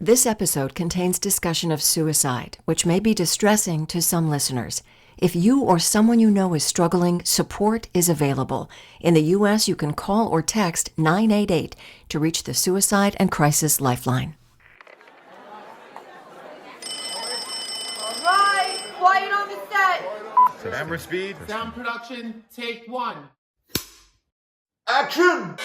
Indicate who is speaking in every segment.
Speaker 1: This episode contains discussion of suicide, which may be distressing to some listeners. If you or someone you know is struggling, support is available. In the U.S., you can call or text 988 to reach the Suicide and Crisis Lifeline.
Speaker 2: All right, quiet on the set.
Speaker 3: Camera speed.
Speaker 4: Sound production, take one.
Speaker 3: Action!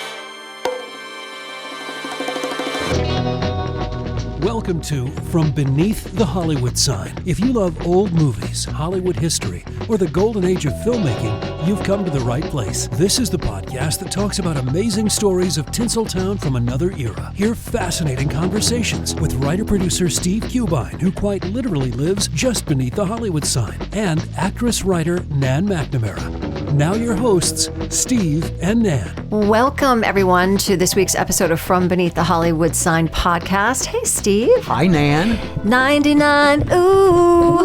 Speaker 5: Welcome to From Beneath the Hollywood Sign. If you love old movies, Hollywood history, or the golden age of filmmaking, you've come to the right place. This is the podcast that talks about amazing stories of Tinseltown from another era. Hear fascinating conversations with writer-producer Steve Cubine, who quite literally lives just beneath the Hollywood sign, and actress-writer Nan McNamara. Now your hosts, Steve and Nan.
Speaker 1: Welcome, everyone, to this week's episode of From Beneath the Hollywood Sign podcast. Hey, Steve.
Speaker 6: Hi, Nan.
Speaker 1: 99, ooh.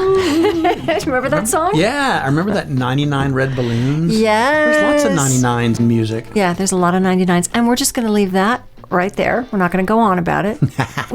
Speaker 1: Remember that song?
Speaker 6: Yeah, I remember that 99 red balloons.
Speaker 1: Yes.
Speaker 6: There's lots of 99s in music.
Speaker 1: Yeah, there's a lot of 99s. And we're just going to leave that right there. We're not going to go on about it.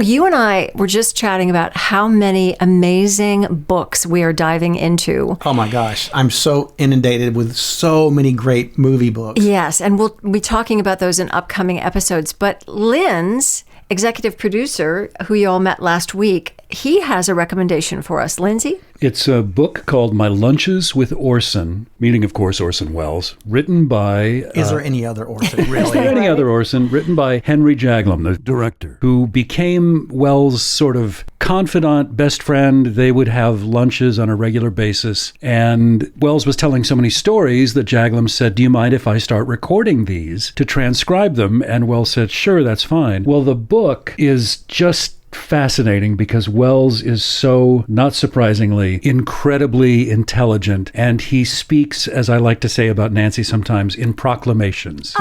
Speaker 1: You and I were just chatting about how many amazing books we are diving into.
Speaker 6: Oh my gosh, I'm so inundated with so many great movie books.
Speaker 1: Yes, and we'll be talking about those in upcoming episodes. But Lynn's executive producer, who you all met last week, he has a recommendation for us. Lindsay?
Speaker 7: It's a book called My Lunches with Orson, meaning, of course, Orson Welles, written by...
Speaker 6: Is there any other Orson, really?
Speaker 7: Is there any other Orson? Written by Henry Jaglom, the director, who became Welles' sort of confidant, best friend. They would have lunches on a regular basis, and Welles was telling so many stories that Jaglom said, "Do you mind if I start recording these to transcribe them?" And Welles said, "Sure, that's fine." Well, the book is just fascinating because Welles is so, not surprisingly, incredibly intelligent, and he speaks, as I like to say about Nancy sometimes, in proclamations.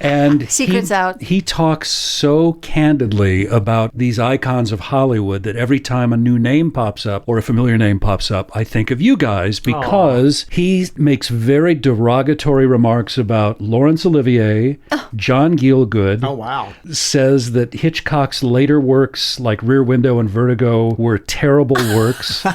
Speaker 7: And
Speaker 1: Secrets out.
Speaker 7: He talks so candidly about these icons of Hollywood that every time a new name pops up or a familiar name pops up, I think of you guys, because he makes very derogatory remarks about Laurence Olivier, John Gielgud.
Speaker 6: Oh, wow.
Speaker 7: Says that Hitchcock's later works like Rear Window and Vertigo were terrible works.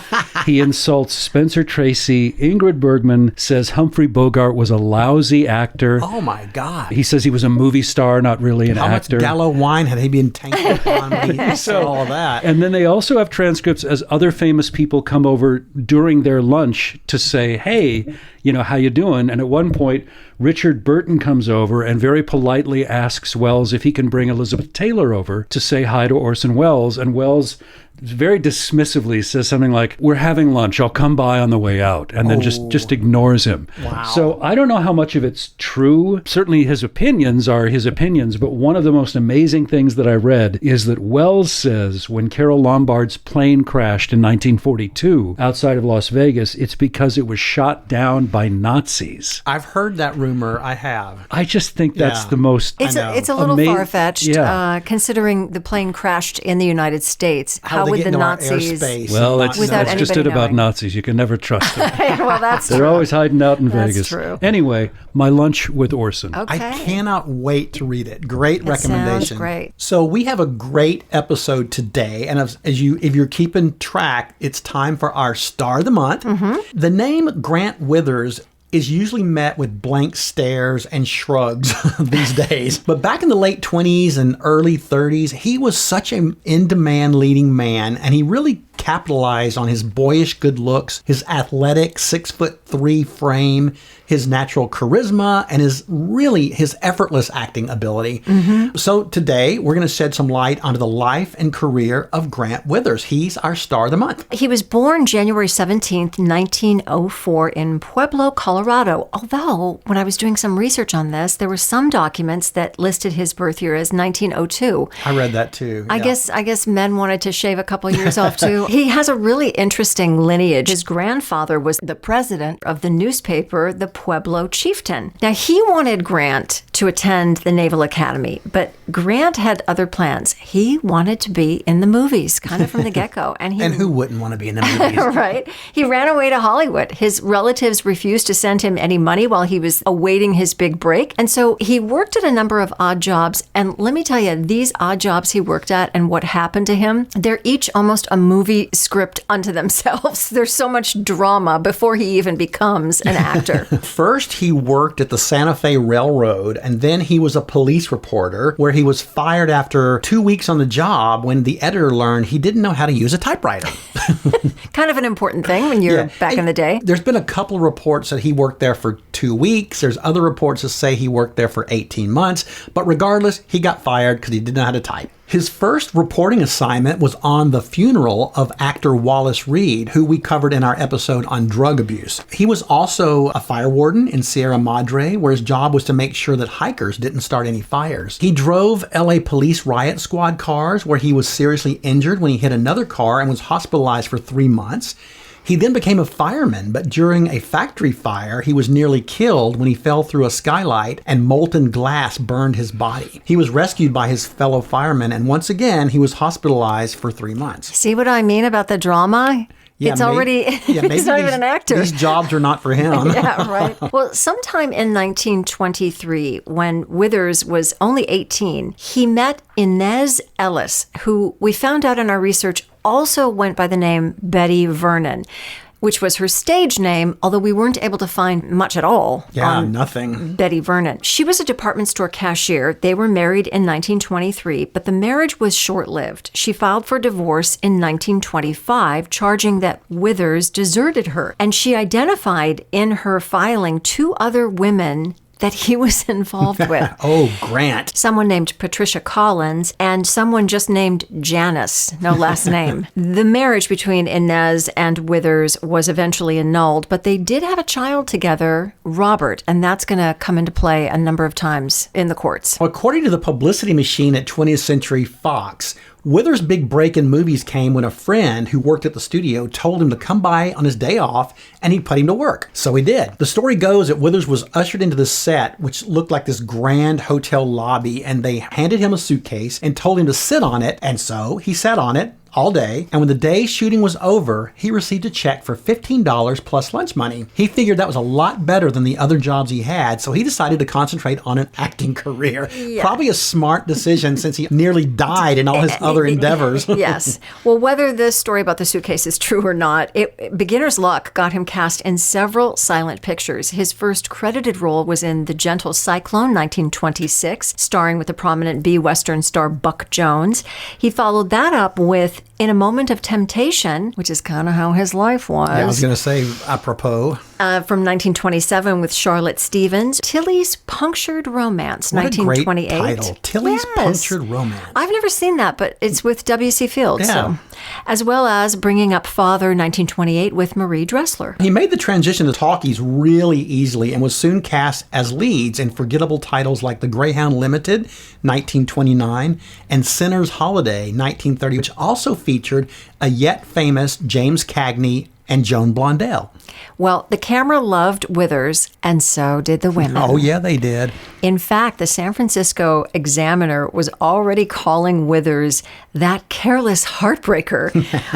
Speaker 7: He insults Spencer Tracy. Ingrid Bergman says Humphrey Bogart was a lousy actor.
Speaker 6: Oh my God.
Speaker 7: He says he was a movie star, not really an actor.
Speaker 6: How much Gallo wine had he been tainted upon when he said all of that?
Speaker 7: And then they also have transcripts as other famous people come over during their lunch to say, "Hey, how you doing?" And at one point, Richard Burton comes over and very politely asks Welles if he can bring Elizabeth Taylor over to say hi to Orson Welles. And Welles very dismissively says something like, "We're having lunch, I'll come by on the way out," and then just ignores him.
Speaker 6: Wow.
Speaker 7: So I don't know how much of it's true. Certainly his opinions are his opinions, but one of the most amazing things that I read is that Welles says when Carole Lombard's plane crashed in 1942 outside of Las Vegas, it's because it was shot down by Nazis.
Speaker 6: I've heard that rumor. I have.
Speaker 7: I just think that's the most
Speaker 1: It's a little far-fetched, considering the plane crashed in the United States. How would the Nazis?
Speaker 7: Well,
Speaker 1: without
Speaker 7: that's just it
Speaker 1: anybody
Speaker 7: about
Speaker 1: knowing.
Speaker 7: Nazis. You can never trust them.
Speaker 1: Well, that's
Speaker 7: They're
Speaker 1: true.
Speaker 7: always hiding out in
Speaker 1: That's
Speaker 7: Vegas.
Speaker 1: true.
Speaker 7: Anyway, My Lunch with Orson.
Speaker 1: Okay.
Speaker 6: I cannot wait to read it. Great recommendation.
Speaker 1: Sounds great.
Speaker 6: So we have a great episode today, and if you're keeping track, it's time for our Star of the Month.
Speaker 1: Mm-hmm.
Speaker 6: The name Grant Withers is usually met with blank stares and shrugs these days. But back in the late 20s and early 30s, he was such an in-demand leading man, and he really capitalized on his boyish good looks, his athletic 6'3" frame, his natural charisma, and his effortless acting ability. Mm-hmm. So today, we're going to shed some light onto the life and career of Grant Withers. He's our Star of the Month.
Speaker 1: He was born January 17th, 1904 in Pueblo, Colorado. Although, when I was doing some research on this, there were some documents that listed his birth year as 1902.
Speaker 6: I read that too.
Speaker 1: I guess men wanted to shave a couple years off too. He has a really interesting lineage. His grandfather was the president of the newspaper, the Pueblo Chieftain. Now, he wanted Grant to attend the Naval Academy, but Grant had other plans. He wanted to be in the movies, kind of from the get-go.
Speaker 6: And who wouldn't want to be in the movies?
Speaker 1: Right. He ran away to Hollywood. His relatives refused to send him any money while he was awaiting his big break. And so he worked at a number of odd jobs. And let me tell you, these odd jobs he worked at and what happened to him, they're each almost a movie script unto themselves. There's so much drama before he even becomes an actor.
Speaker 6: First, he worked at the Santa Fe Railroad, and then he was a police reporter where he was fired after 2 weeks on the job when the editor learned he didn't know how to use a typewriter.
Speaker 1: Kind of an important thing when you're back in the day.
Speaker 6: There's been a couple of reports that he worked there for 2 weeks. There's other reports that say he worked there for 18 months. But regardless, he got fired because he didn't know how to type. His first reporting assignment was on the funeral of actor Wallace Reed, who we covered in our episode on drug abuse. He was also a fire warden in Sierra Madre, where his job was to make sure that hikers didn't start any fires. He drove LA police riot squad cars, where he was seriously injured when he hit another car and was hospitalized for 3 months. He then became a fireman, but during a factory fire, he was nearly killed when he fell through a skylight and molten glass burned his body. He was rescued by his fellow firemen, and once again, he was hospitalized for 3 months.
Speaker 1: See what I mean about the drama? It's already, he's not even an actor.
Speaker 6: These jobs are not for him.
Speaker 1: Yeah, right. Well, sometime in 1923, when Withers was only 18, he met Inez Ellis, who we found out in our research also went by the name Betty Vernon, which was her stage name, although we weren't able to find much at all.
Speaker 6: Yeah, nothing.
Speaker 1: Betty Vernon. She was a department store cashier. They were married in 1923, but the marriage was short-lived. She filed for divorce in 1925, charging that Withers deserted her. And she identified in her filing 2 other women that he was involved with.
Speaker 6: Oh, Grant.
Speaker 1: Someone named Patricia Collins and someone just named Janice, no last name. The marriage between Inez and Withers was eventually annulled, but they did have a child together, Robert, and that's going to come into play a number of times in the courts.
Speaker 6: Well, according to the publicity machine at 20th Century Fox, Withers' big break in movies came when a friend who worked at the studio told him to come by on his day off and he'd put him to work. So he did. The story goes that Withers was ushered into the set, which looked like this grand hotel lobby, and they handed him a suitcase and told him to sit on it. And so he sat on it all day, and when the day's shooting was over, he received a check for $15 plus lunch money. He figured that was a lot better than the other jobs he had, so he decided to concentrate on an acting career. Yeah. Probably a smart decision since he nearly died in all his other endeavors.
Speaker 1: Yes. Well, whether this story about the suitcase is true or not, beginner's luck got him cast in several silent pictures. His first credited role was in The Gentle Cyclone, 1926, starring with the prominent B-Western star Buck Jones. He followed that up with In a Moment of Temptation, which is kind of how his life was.
Speaker 6: Yeah, I was going to say, apropos.
Speaker 1: From 1927 with Charlotte Stevens. Tilly's Punctured Romance,
Speaker 6: what
Speaker 1: 1928.
Speaker 6: A great title. Tilly's Punctured Romance.
Speaker 1: I've never seen that, but it's with W.C. Fields.
Speaker 6: Yeah.
Speaker 1: So. As well as Bringing Up Father, 1928 with Marie Dressler.
Speaker 6: He made the transition to talkies really easily and was soon cast as leads in forgettable titles like The Greyhound Limited, 1929, and Sinner's Holiday, 1930, which also featured a yet famous James Cagney and Joan Blondell.
Speaker 1: Well, the camera loved Withers, and so did the women.
Speaker 6: Oh, yeah, they did.
Speaker 1: In fact, the San Francisco Examiner was already calling Withers that careless heartbreaker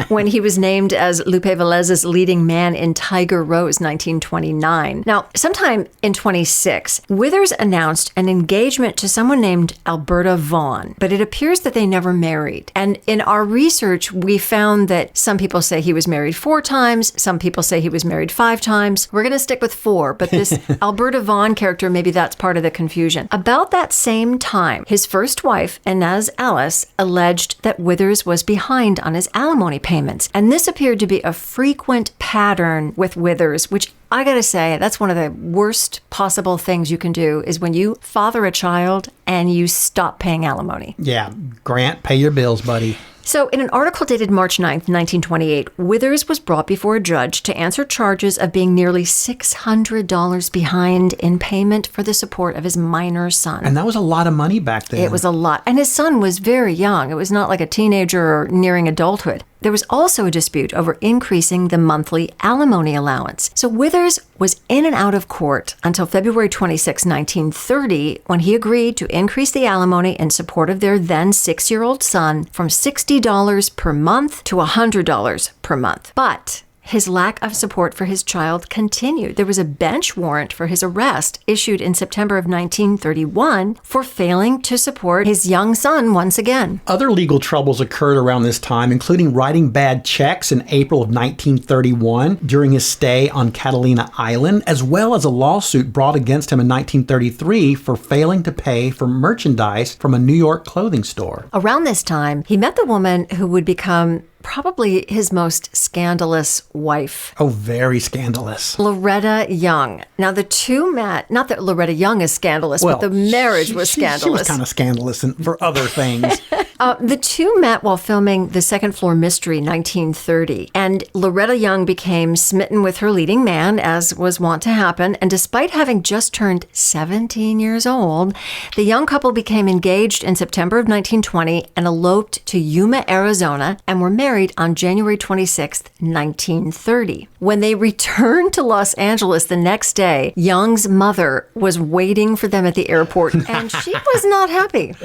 Speaker 1: when he was named as Lupe Velez's leading man in Tiger Rose, 1929. Now, sometime in 26, Withers announced an engagement to someone named Alberta Vaughn, but it appears that they never married. And in our research, we found that some people say he was married 4 times, some people say he was married 5 times. We're going to stick with 4, but this Alberta Vaughn character, maybe that's part of the confusion. About that same time, his first wife, Inez Ellis, alleged that Withers was behind on his alimony payments. And this appeared to be a frequent pattern with Withers, which I gotta say, that's one of the worst possible things you can do is when you father a child and you stop paying alimony.
Speaker 6: Yeah, Grant, pay your bills, buddy.
Speaker 1: So in an article dated March 9th, 1928, Withers was brought before a judge to answer charges of being nearly $600 behind in payment for the support of his minor son.
Speaker 6: And that was a lot of money back then.
Speaker 1: It was a lot. And his son was very young. It was not like a teenager or nearing adulthood. There was also a dispute over increasing the monthly alimony allowance. So Withers was in and out of court until February 26, 1930, when he agreed to increase the alimony in support of their then 6-year-old son from $60 per month to $100 per month. But his lack of support for his child continued. There was a bench warrant for his arrest issued in September of 1931 for failing to support his young son once again.
Speaker 6: Other legal troubles occurred around this time, including writing bad checks in April of 1931 during his stay on Catalina Island, as well as a lawsuit brought against him in 1933 for failing to pay for merchandise from a New York clothing store.
Speaker 1: Around this time, he met the woman who would become probably his most scandalous wife.
Speaker 6: Oh, very scandalous.
Speaker 1: Loretta Young. Now, the two met, not that Loretta Young is scandalous, but the marriage was scandalous.
Speaker 6: She was kind of scandalous for other things.
Speaker 1: The two met while filming The Second Floor Mystery, 1930, and Loretta Young became smitten with her leading man, as was wont to happen, and despite having just turned 17 years old, the young couple became engaged in September of 1920 and eloped to Yuma, Arizona, and were married on January 26, 1930. When they returned to Los Angeles the next day, Young's mother was waiting for them at the airport, and she was not happy.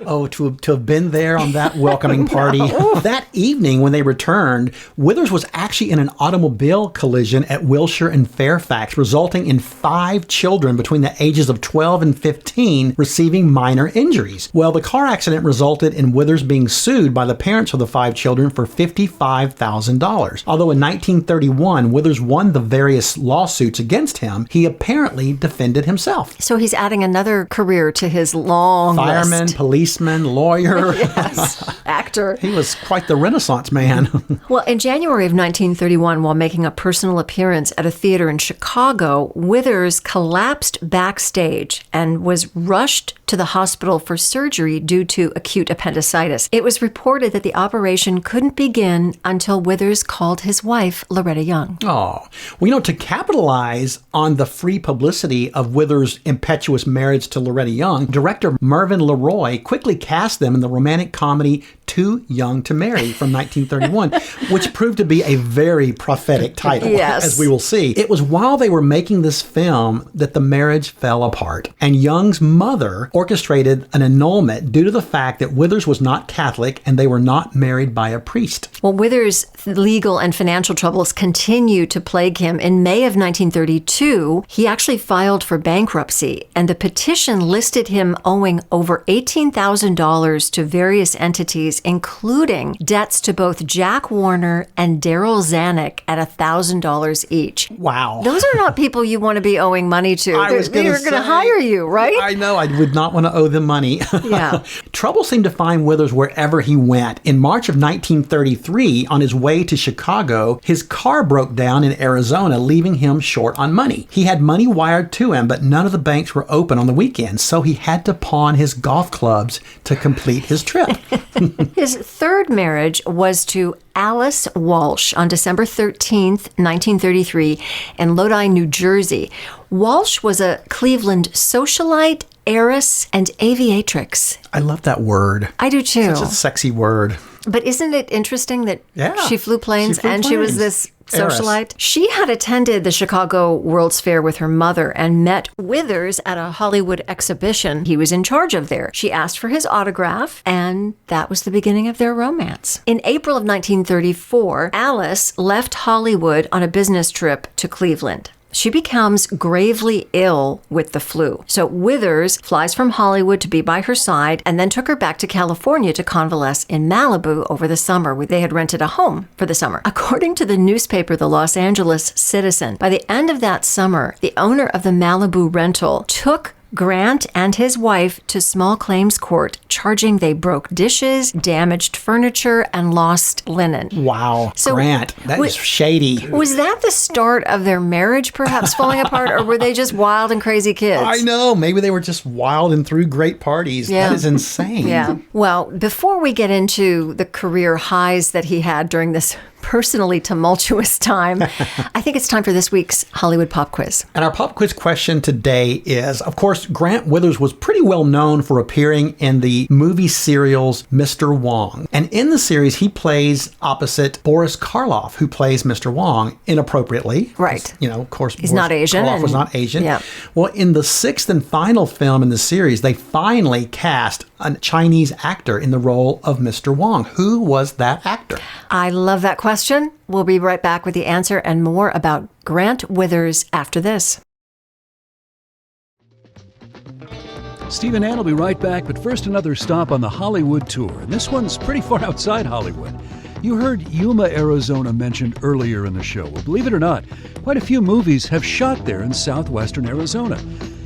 Speaker 6: Oh, to have been there on that welcoming party. That evening when they returned, Withers was actually in an automobile collision at Wilshire and Fairfax, resulting in 5 children between the ages of 12 and 15 receiving minor injuries. Well, the car accident resulted in Withers being sued by the parents of the 5 children for $55,000. Although in 1931, Withers won the various lawsuits against him, he apparently defended himself.
Speaker 1: So he's adding another career to his long
Speaker 6: Fireman,
Speaker 1: list.
Speaker 6: policeman, lawyer.
Speaker 1: Yes, actor.
Speaker 6: He was quite the Renaissance man.
Speaker 1: Well, in January of 1931, while making a personal appearance at a theater in Chicago, Withers collapsed backstage and was rushed to the hospital for surgery due to acute appendicitis. It was reported that the operation couldn't begin until Withers called his wife, Loretta Young.
Speaker 6: Oh, well, to capitalize on the free publicity of Withers' impetuous marriage to Loretta Young, director Mervyn LeRoy quickly cast them in the romantic comedy Too Young to Marry from 1931, which proved to be a very prophetic title,
Speaker 1: yes,
Speaker 6: as we will see. It was while they were making this film that the marriage fell apart, and Young's mother orchestrated an annulment due to the fact that Withers was not Catholic and they were not married by a priest.
Speaker 1: Well, Withers' legal and financial troubles continue to plague him. In May of 1932, he actually filed for bankruptcy, and the petition listed him owing over $18,000 to various entities, including debts to both Jack Warner and Daryl Zanuck at $1,000 each.
Speaker 6: Wow.
Speaker 1: Those are not people you want to be owing money to. They're going to hire you, right?
Speaker 6: I know. I would not want to owe them money.
Speaker 1: Yeah.
Speaker 6: Trouble seemed to find Withers wherever he went. In March of 1933, on his way to Chicago, his car broke down in Arizona, leaving him short on money. He had money wired to him, but none of the banks were open on the weekends, so he had to pawn his golf clubs to complete his trip.
Speaker 1: His third marriage was to Alice Walsh on December 13th, 1933, in Lodi, New Jersey. Walsh was a Cleveland socialite, heiress, and aviatrix.
Speaker 6: I love that word.
Speaker 1: I do too.
Speaker 6: Such a sexy word.
Speaker 1: But isn't it interesting that she flew planes and she was this socialite?
Speaker 6: Heiress.
Speaker 1: She had attended the Chicago World's Fair with her mother and met Withers at a Hollywood exhibition he was in charge of there. She asked for his autograph, and that was the beginning of their romance. In April of 1934, Alice left Hollywood on a business trip to Cleveland. She becomes gravely ill with the flu. So Withers flies from Hollywood to be by her side and then took her back to California to convalesce in Malibu over the summer, where they had rented a home for the summer. According to the newspaper, the Los Angeles Citizen, by the end of that summer, the owner of the Malibu rental took Grant and his wife to small claims court, charging they broke dishes, damaged furniture, and lost linen.
Speaker 6: Wow,
Speaker 1: So
Speaker 6: Grant, that is shady.
Speaker 1: Was that the start of their marriage perhaps falling apart, or were they just wild and crazy kids?
Speaker 6: I know. Maybe they were just wild and threw great parties.
Speaker 1: Yeah.
Speaker 6: That is insane.
Speaker 1: Yeah. Well, before we get into the career highs that he had during this personally tumultuous time, I think it's time for this week's Hollywood Pop Quiz.
Speaker 6: And our pop quiz question today is, of course, Grant Withers was pretty well known for appearing in the movie serials Mr. Wong. And in the series, he plays opposite Boris Karloff, who plays Mr. Wong inappropriately.
Speaker 1: Right.
Speaker 6: You know, of course,
Speaker 1: He's
Speaker 6: Boris
Speaker 1: not Asian.
Speaker 6: Karloff was not Asian.
Speaker 1: Yeah.
Speaker 6: Well, in the sixth and final film in the series, they finally cast a Chinese actor in the role of Mr. Wong. Who was that actor?
Speaker 1: I love that question. We'll be right back with the answer and more about Grant Withers after this.
Speaker 5: Steve and Ann will be right back, but first another stop on the Hollywood tour. And this one's pretty far outside Hollywood. You heard Yuma, Arizona mentioned earlier in the show. Well, believe it or not, quite a few movies have shot there in southwestern Arizona.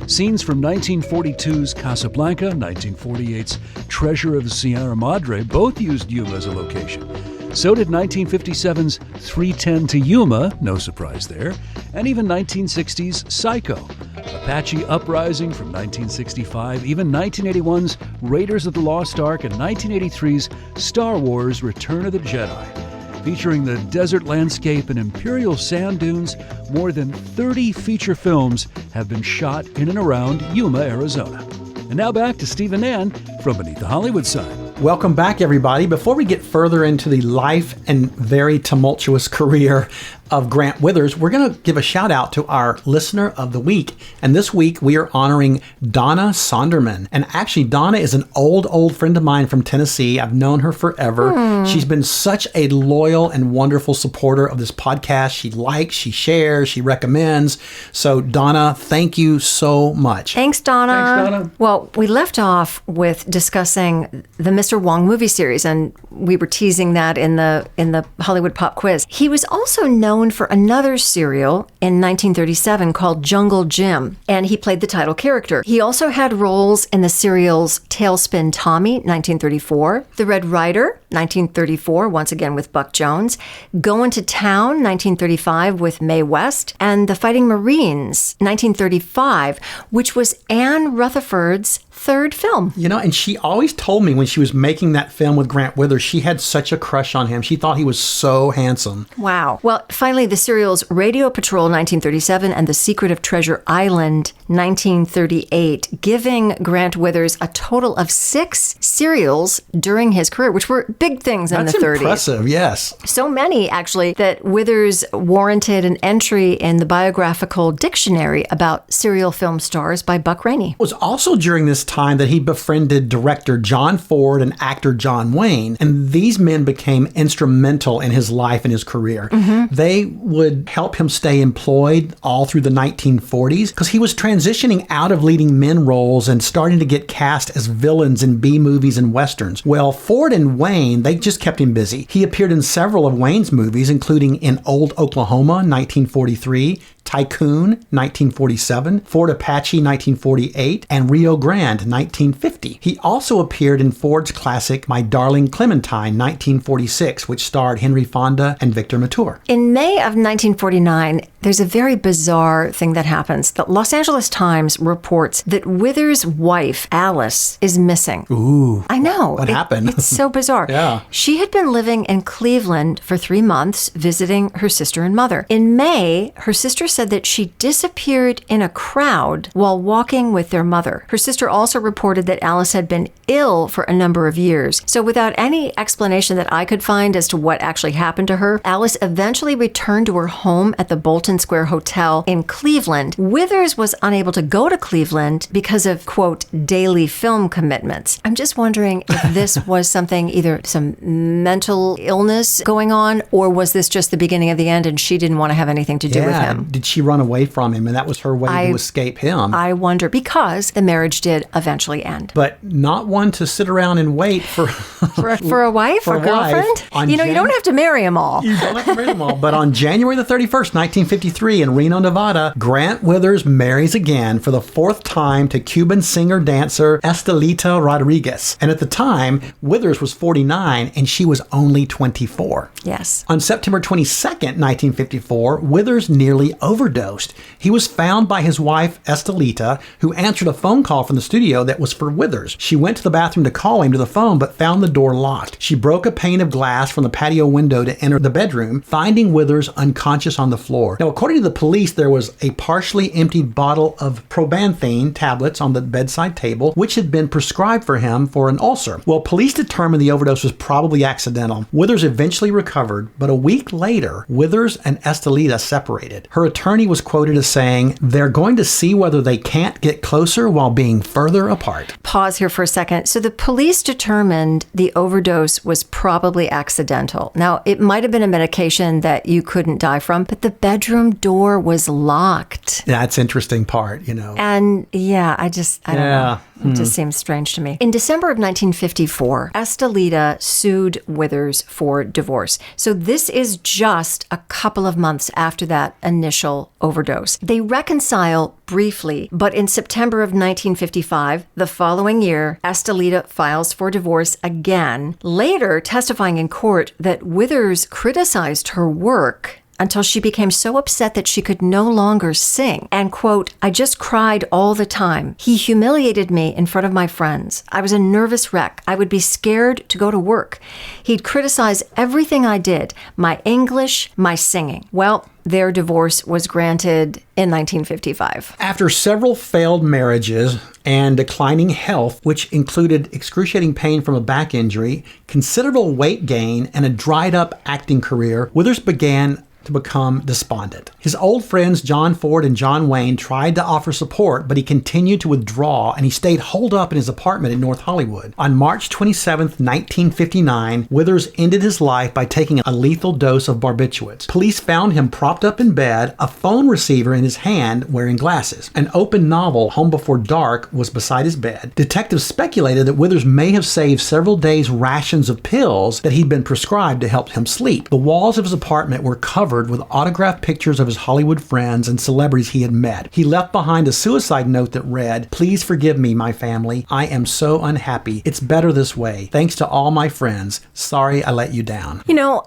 Speaker 5: Scenes from 1942's Casablanca, 1948's Treasure of the Sierra Madre both used Yuma as a location. So did 1957's 3:10 to Yuma, no surprise there, and even 1960's Psycho, Apache Uprising from 1965, even 1981's Raiders of the Lost Ark, and 1983's Star Wars Return of the Jedi. Featuring the desert landscape and imperial sand dunes, more than 30 feature films have been shot in and around Yuma, Arizona. And now back to Steve and Ann from Beneath the Hollywood Sign.
Speaker 6: Welcome back, everybody. Before we get further into the life and very tumultuous career of Grant Withers, we're going to give a shout out to our listener of the week. And this week we are honoring Donna Sonderman. And actually, Donna is an old friend of mine from Tennessee. I've known her forever. She's been such a loyal and wonderful supporter of this podcast. She likes, she shares, she recommends. So Donna, thank you so much.
Speaker 1: Thanks, Donna.
Speaker 7: Thanks, Donna.
Speaker 1: Well, we left off with discussing the Mr. Wong movie series, and we were teasing that in the Hollywood Pop Quiz. He was also known for another serial in 1937 called Jungle Jim, and he played the title character. He also had roles in the serials Tailspin Tommy, 1934, The Red Rider, 1934, once again with Buck Jones, Goin' to Town, 1935 with Mae West, and The Fighting Marines, 1935, which was Anne Rutherford's third film.
Speaker 6: You know, and she always told me when she was making that film with Grant Withers, she had such a crush on him. She thought he was so handsome.
Speaker 1: Wow. Well, finally, the serials Radio Patrol, 1937, and The Secret of Treasure Island, 1938, giving Grant Withers a total of 6 serials during his career, which were big things in the 30s.
Speaker 6: That's impressive, yes.
Speaker 1: So many, actually, that Withers warranted an entry in the Biographical Dictionary about serial film stars by Buck Rainey.
Speaker 6: It was also during this time that he befriended director John Ford and actor John Wayne, and these men became instrumental in his life and his career. They would help him stay employed all through the 1940s because he was transitioning out of leading men roles and starting to get cast as villains in B movies and westerns. Well, Ford and Wayne, they just kept him busy. He appeared in several of Wayne's movies, including in Old Oklahoma, 1943, Tycoon, 1947, Fort Apache, 1948, and Rio Grande, 1950. He also appeared in Ford's classic My Darling Clementine, 1946, which starred Henry Fonda and Victor Mature.
Speaker 1: In May of 1949, there's a very bizarre thing that happens. The Los Angeles Times reports that Withers' wife, Alice, is missing.
Speaker 6: Ooh.
Speaker 1: I know.
Speaker 6: What happened?
Speaker 1: It's so bizarre.
Speaker 6: Yeah.
Speaker 1: She had been living in Cleveland for 3 months, visiting her sister and mother. In May, her sister said that she disappeared in a crowd while walking with their mother. Her sister also reported that Alice had been ill for a number of years. So without any explanation that I could find as to what actually happened to her, Alice eventually returned to her home at the Bolton Square Hotel in Cleveland. Withers was unable to go to Cleveland because of, quote, daily film commitments. I'm just wondering if this was something, either some mental illness going on, or was this just the beginning of the end and she didn't want to have anything to do with him?
Speaker 6: Did she run away from him and that was her way to escape him?
Speaker 1: I wonder, because the marriage did eventually end.
Speaker 6: But not one to sit around and wait for
Speaker 1: for a wife
Speaker 6: for
Speaker 1: or
Speaker 6: a
Speaker 1: girlfriend?
Speaker 6: wife.
Speaker 1: You don't have to marry them all.
Speaker 6: You don't have to marry them all. But on January the 31st, 1953, in Reno, Nevada, Grant Withers marries again for the 4th time to Cuban singer-dancer Estelita Rodriguez. And at the time, Withers was 49 and she was only 24.
Speaker 1: Yes.
Speaker 6: On September 22nd, 1954, Withers nearly overdosed. He was found by his wife, Estelita, who answered a phone call from the studio that was for Withers. She went to the bathroom to call him to the phone, but found the door locked. She broke a pane of glass from the patio window to enter the bedroom, finding Withers unconscious on the floor. Now, according to the police, there was a partially emptied bottle of probanthine tablets on the bedside table, which had been prescribed for him for an ulcer. Well, police determined the overdose was probably accidental. Withers eventually recovered, but a week later, Withers and Estelita separated. Her attorney was quoted as saying, "They're going to see whether they can't get closer while being further apart."
Speaker 1: Pause here for a second. So the police determined the overdose was probably accidental. Now, it might have been a medication that you couldn't die from, but the bedroom door was locked.
Speaker 6: That's interesting part, you know.
Speaker 1: And yeah, I don't know. It just seems strange to me. In December of 1954, Estelita sued Withers for divorce. So this is just a couple of months after that initial overdose. They reconcile briefly, but in September of 1955, the following year, Estelita files for divorce again, later testifying in court that Withers criticized her work until she became so upset that she could no longer sing. And quote, "I just cried all the time. He humiliated me in front of my friends. I was a nervous wreck. I would be scared to go to work. He'd criticize everything I did, my English, my singing." Well, their divorce was granted in 1955.
Speaker 6: After several failed marriages and declining health, which included excruciating pain from a back injury, considerable weight gain, and a dried up acting career, Withers began to become despondent. His old friends John Ford and John Wayne tried to offer support, but he continued to withdraw, and he stayed holed up in his apartment in North Hollywood. On March 27, 1959, Withers ended his life by taking a lethal dose of barbiturates. Police found him propped up in bed, a phone receiver in his hand, wearing glasses. An open novel, Home Before Dark, was beside his bed. Detectives speculated that Withers may have saved several days' rations of pills that he'd been prescribed to help him sleep. The walls of his apartment were covered with autographed pictures of his Hollywood friends and celebrities he had met. He left behind a suicide note that read, "Please forgive me, my family. I am so unhappy. It's better this way. Thanks to all my friends. Sorry I let you down."
Speaker 1: You know,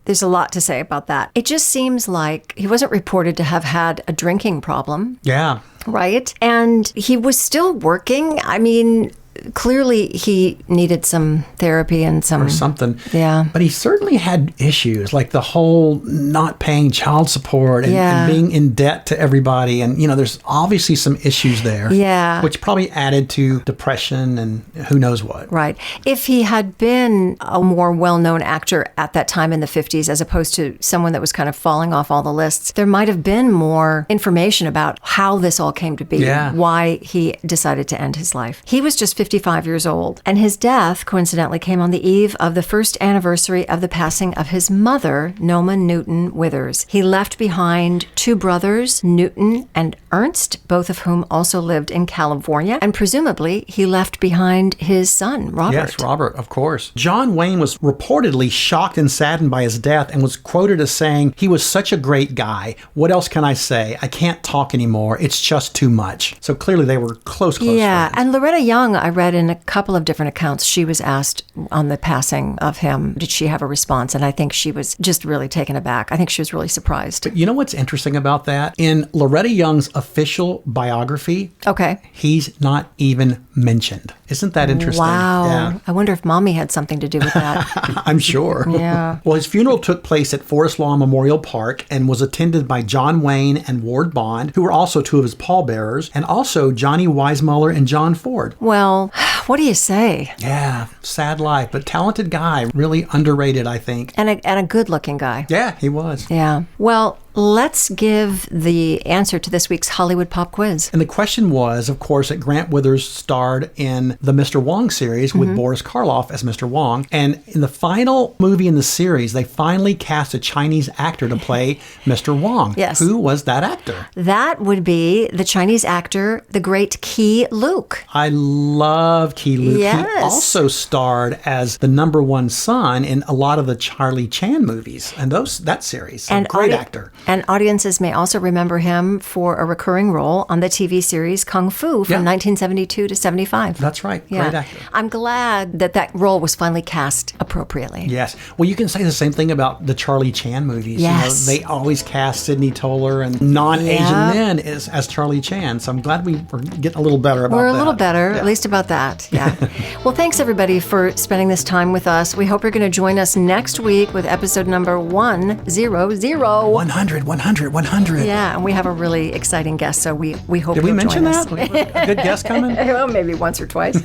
Speaker 1: there's a lot to say about that. It just seems like he wasn't reported to have had a drinking problem.
Speaker 6: Yeah.
Speaker 1: Right? And he was still working. I mean, clearly he needed some therapy and
Speaker 6: Or something.
Speaker 1: Yeah.
Speaker 6: But he certainly had issues, like the whole not paying child support and being in debt to everybody. And, you know, there's obviously some issues there.
Speaker 1: Yeah.
Speaker 6: Which probably added to depression and who knows what.
Speaker 1: Right. If he had been a more well-known actor at that time in the 50s, as opposed to someone that was kind of falling off all the lists, there might have been more information about how this all came to be, why he decided to end his life. He was just 55 years old, and his death coincidentally came on the eve of the first anniversary of the passing of his mother, Noma Newton Withers. He left behind two brothers, Newton and Ernst, both of whom also lived in California, and presumably he left behind his son, Robert.
Speaker 6: Yes, Robert, of course. John Wayne was reportedly shocked and saddened by his death and was quoted as saying, "He was such a great guy. What else can I say? I can't talk anymore. It's just too much." So clearly they were close
Speaker 1: Yeah,
Speaker 6: friends.
Speaker 1: and Loretta Young, I read in a couple of different accounts, she was asked on the passing of him, did she have a response? And I think she was just really taken aback. I think she was really surprised.
Speaker 6: But you know what's interesting about that? In Loretta Young's official biography,
Speaker 1: Okay.
Speaker 6: he's not even mentioned. Isn't that interesting?
Speaker 1: Wow.
Speaker 6: Yeah.
Speaker 1: I wonder if Mommy had something to do with that.
Speaker 6: I'm sure.
Speaker 1: Yeah.
Speaker 6: Well, his funeral took place at Forest Lawn Memorial Park and was attended by John Wayne and Ward Bond, who were also two of his pallbearers, and also Johnny Weissmuller and John Ford.
Speaker 1: Well, what do you say?
Speaker 6: Yeah, sad life, but talented guy. Really underrated, I think.
Speaker 1: And a good-looking guy.
Speaker 6: Yeah, he was.
Speaker 1: Yeah. Well, let's give the answer to this week's Hollywood Pop Quiz.
Speaker 6: And the question was, of course, that Grant Withers starred in the Mr. Wong series with Boris Karloff as Mr. Wong. And in the final movie in the series, they finally cast a Chinese actor to play Mr. Wong.
Speaker 1: Yes.
Speaker 6: Who was that actor?
Speaker 1: That would be the Chinese actor, the great Key Luke.
Speaker 6: I love Key Luke.
Speaker 1: Yes.
Speaker 6: He also starred as the number one son in a lot of the Charlie Chan movies and that series. So
Speaker 1: And
Speaker 6: great
Speaker 1: Artie-
Speaker 6: actor.
Speaker 1: And audiences may also remember him for a recurring role on the TV series Kung Fu from 1972 to 75.
Speaker 6: That's right. Great actor.
Speaker 1: I'm glad that role was finally cast appropriately.
Speaker 6: Yes. Well, you can say the same thing about the Charlie Chan movies.
Speaker 1: Yes.
Speaker 6: They always cast Sidney Toler and non-Asian men as Charlie Chan. So I'm glad we're getting a little better about that.
Speaker 1: We're a little better, at least about that. Yeah. Well, thanks everybody for spending this time with us. We hope you're going to join us next week with episode number 100.
Speaker 6: 100.
Speaker 1: Yeah, and we have a really exciting guest, so we hope
Speaker 6: Did we
Speaker 1: you'll
Speaker 6: mention
Speaker 1: join us.
Speaker 6: that? A good guest coming?
Speaker 1: Well, maybe once or twice.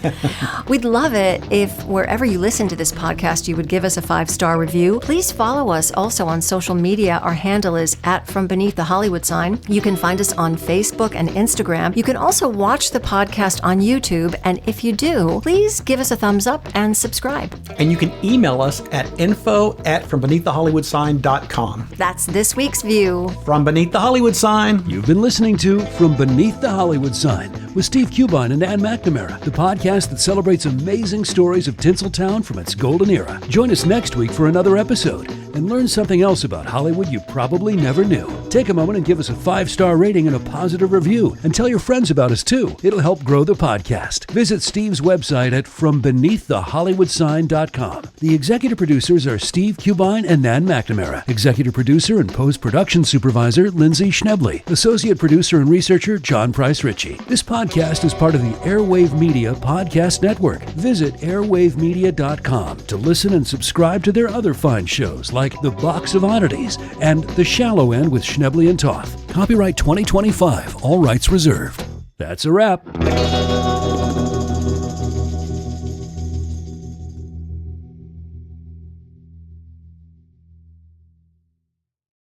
Speaker 1: We'd love it if wherever you listen to this podcast, you would give us a 5-star review. Please follow us also on social media. Our handle is @FromBeneathTheHollywoodSign. You can find us on Facebook and Instagram. You can also watch the podcast on YouTube, and if you do, please give us a thumbs up and subscribe.
Speaker 6: And you can email us at info@FromBeneathTheHollywoodSign.com.
Speaker 1: That's this week's view.
Speaker 6: From Beneath the Hollywood Sign.
Speaker 5: You've been listening to From Beneath the Hollywood Sign with Steve Cubine and Ann McNamara, the podcast that celebrates amazing stories of Tinseltown from its golden era. Join us next week for another episode and learn something else about Hollywood you probably never knew. Take a moment and give us a 5-star rating and a positive review, and tell your friends about us too. It'll help grow the podcast. Visit Steve's website at FromBeneathTheHollywoodSign.com. The executive producers are Steve Cubine and Nan McNamara. Executive producer and post-production supervisor Lindsay Schnebley. Associate producer and researcher John Price Ritchie. This podcast is part of the Airwave Media Podcast Network. Visit airwavemedia.com to listen and subscribe to their other fine shows like The Box of Oddities and The Shallow End with Schnebley and Toth. Copyright 2025. All rights reserved. That's a wrap.